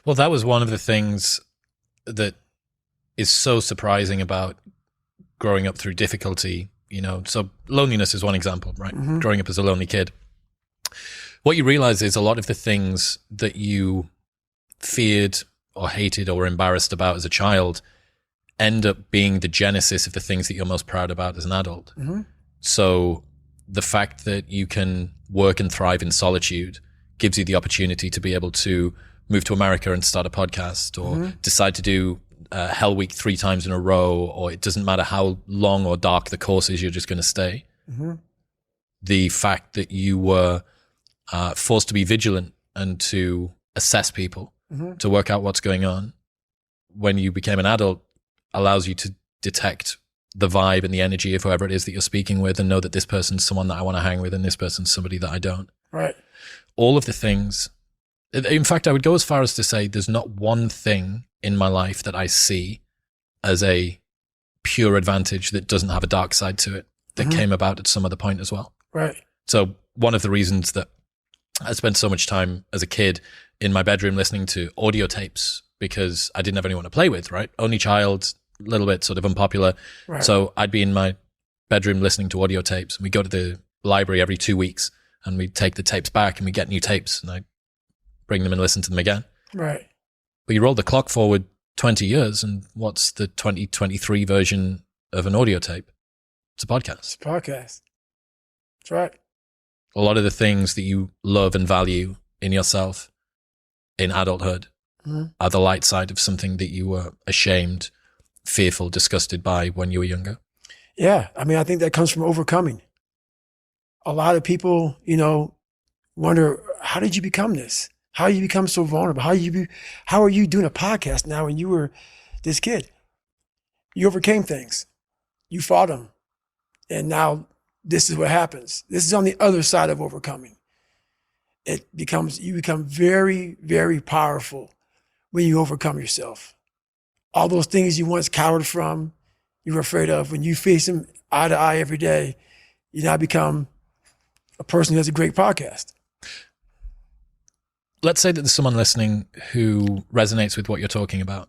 Well, that was one of the things that is so surprising about growing up through difficulty, you know. So loneliness is one example, right? Mm-hmm. Growing up as a lonely kid. What you realize is a lot of the things that you feared or hated or embarrassed about as a child end up being the genesis of the things that you're most proud about as an adult. Mm-hmm. So the fact that you can work and thrive in solitude gives you the opportunity to be able to move to America and start a podcast, or Mm-hmm. decide to do Hell Week 3 times in a row, or it doesn't matter how long or dark the course is, you're just going to stay. Mm-hmm. The fact that you were forced to be vigilant and to assess people, Mm-hmm. to work out what's going on when you became an adult, allows you to detect the vibe and the energy of whoever it is that you're speaking with, and know that this person's someone that I want to hang with and this person's somebody that I don't. Right. All of the things. In fact, I would go as far as to say there's not one thing in my life that I see as a pure advantage that doesn't have a dark side to it, that Mm-hmm. came about at some other point as well. Right. So one of the reasons that I spent so much time as a kid in my bedroom listening to audio tapes, because I didn't have anyone to play with, right? Only child, a little bit sort of unpopular. Right. So I'd be in my bedroom listening to audio tapes, and we go to the library every 2 weeks and we take the tapes back and we get new tapes, and I bring them and listen to them again. Right. But you roll the clock forward 20 years, and what's the 2023 version of an audio tape? It's a podcast. It's a podcast. That's right. A lot of the things that you love and value in yourself in adulthood Mm-hmm. are the light side of something that you were ashamed, fearful, disgusted by when you were younger. Yeah. I mean, I think that comes from overcoming. A lot of people, wonder, how did you become this? How did you become so vulnerable? How are you doing a podcast now when you were this kid? You overcame things. You fought them. And now this is what happens. This is on the other side of overcoming. You become very, very powerful when you overcome yourself. All those things you once cowered from, you were afraid of, when you face them eye to eye every day, you now become a person who has a great podcast. Let's say that there's someone listening who resonates with what you're talking about.